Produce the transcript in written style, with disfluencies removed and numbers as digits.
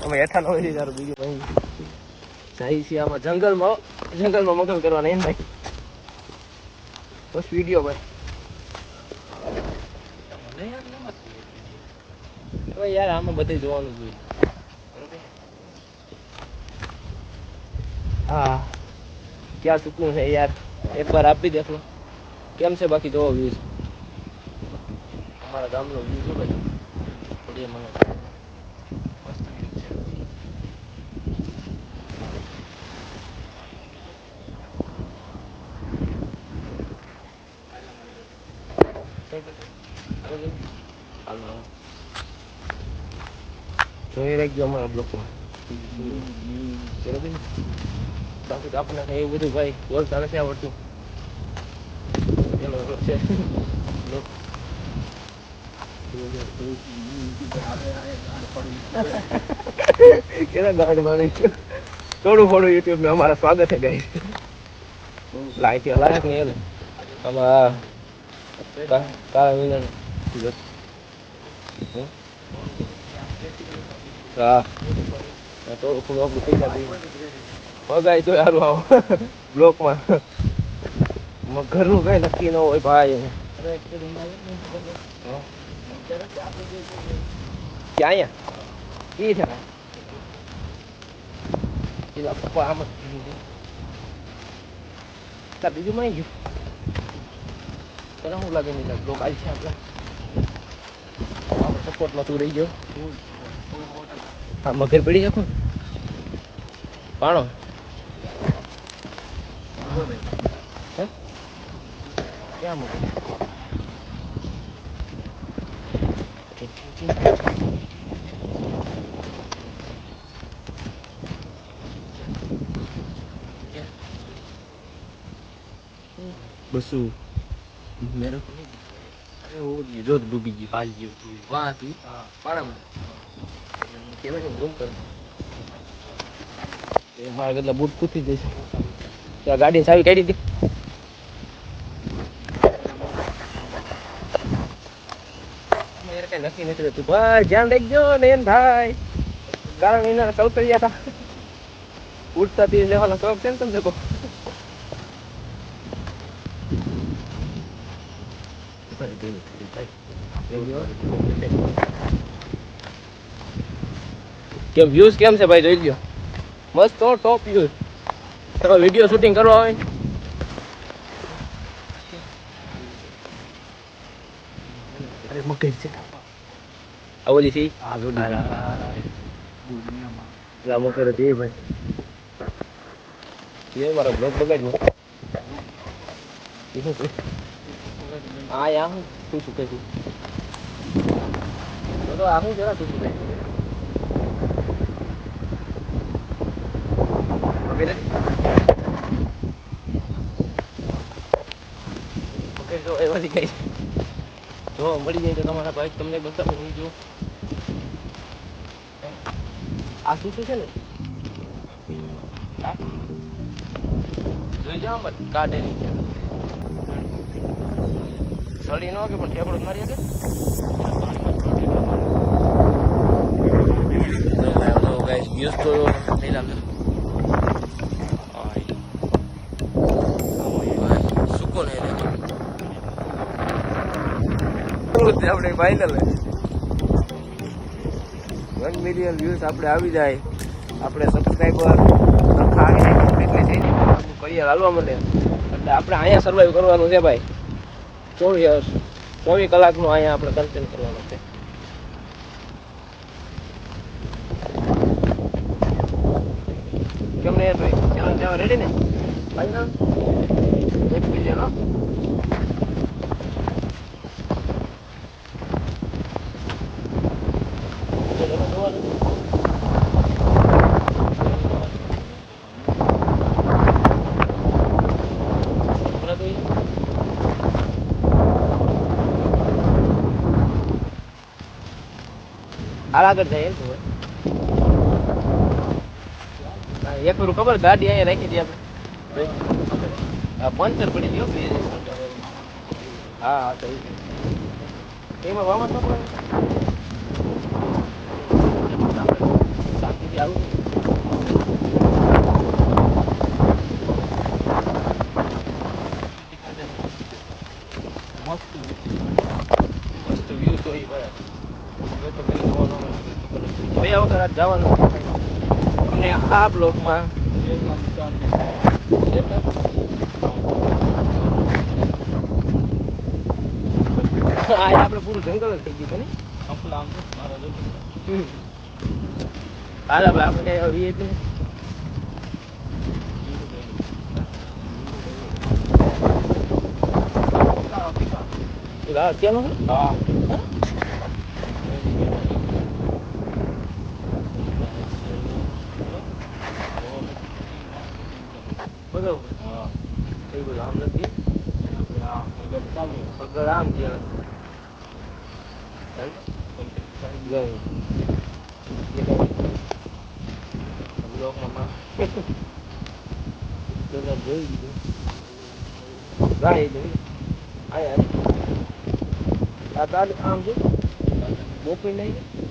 અમે હેઠા ન હોય તારું બીજું ભાઈ જાય છે આમાં જંગલમાં મગલ કરવાના એમ ભાઈ બસ વિડીયો ભાઈ હવે યાર આમાં બધે જોવાનું જોઈએ હા ક્યાં સુકून છે યાર એક વાર આપી દેખો કેમ છે બાકી જોવો વ્યૂઝ અમારા ગામનો વ્યૂ જો ભાઈ મને મસ્ત વ્યૂ છે જોઈ રાખજો અમારા બ્લોકમાં બરાબર ને બાકી તો આપણે એવું બધું ભાઈ બોલતા નથી આવડતું એનો છે કેના ગાડી મારી થોડું થોડું યુટ્યુબ में हमारा स्वागत है गाइस लाइक लाइक नहीं है हमारा काला विलन હા તો થોડું આપણું પૈસા દઈએ પગાય તો સારું આવો બ્લોકમાં ઘરનું કઈ નક્કી ન હોય ભાઈ ક્યાં અહીંયા કી છે પેલા પપ્પા આમ જ બીજું મળી ગયું તને શું લાગે નહીં બ્લોક આવી છે આપણે સપોર્ટમાં તું રહી ગયો હા મગર પડી શકો પાણો ક્યાં મગર બસું મેરો અરે ઓ જો ડૂબી ગઈ હાલ ગયું વાહ હતી પાણામાં કેવાય ને ઝૂમ કર એ મારા કેટલા બૂટ કૂદી જશે ત્યાં ગાડી ચાવી કાઢી હતી કઈ નક્કી નથી રહેતું ભાઈ ધ્યાન રાખજો ને ભાઈ કારણ એના સૌતરિયા હતા ઉઠતા તીર લેવાના શોખ છે ને તમને કહો કેમ વ્યૂઝ કેમ છે ભાઈ જોઈ લ્યો મસ્ત તો ટોપ વ્યૂઝ તમે વિડીયો શૂટિંગ કરવા હોય અરે મગર છે આવો જી સી આ જો લા મગર હતી ભાઈ એ મારો બ્લોગ બગાડ્યો આ યા હું શું કે છું તો આ હું જરા શું કે ઓકે જો એ બધી કઈ જો મળી જાય તો તમારા ભાઈ તમને બતાવું હું જો આ શું છે ને જોઈ જાઓ મત કાઢે નહીં સળી ન કે પણ ઠેકડો મારી કે ગાઈસ વ્યૂઝ તો નહીં લાગે સુકો નહીં આપણે ફાઇનલ 1 મિલિયન વ્યૂઝ આપણે આવી જાય આપણે સબસ્ક્રાઈબર ખાલી કમ્પ્લીટલી થઈ જાય આપણું કરિયર હાલવા માંડે એટલે આપણે અહીંયા સર્વાઈવ કરવાનું છે ભાઈ 24 કલાકનું અહીંયા આપણે કન્ટેન્ટ કરવાનું છે કેમ નહીં ભાઈ ચેલેન્જ જવા રેડી ને ફાઇનલ 1 મિલિયન આગળ જાય એમ એક વાર ખબર ગાડી અહીંયા રાખી દઈએ આપણે પંચર પડી ગયો હા તો એમાં વામન આવું મસ્ત વ્યૂ તો એ બરાબર તો કઈ જોવાનું બે વખત જવાનું અને આ બ્લોકમાં આપણે પૂરું જંગલ જ થઈ ગયું છે ને હાલ આપણે કઈ આવીએ જ નહીં ત્યાંનો હા બરોબર હા એ બધું આમ નથી આગળ આમ ત્યાં બ્લોકમાં જોઈ દીધું રાહ જોઈ આ તાલું આમ છે બોપી નહીં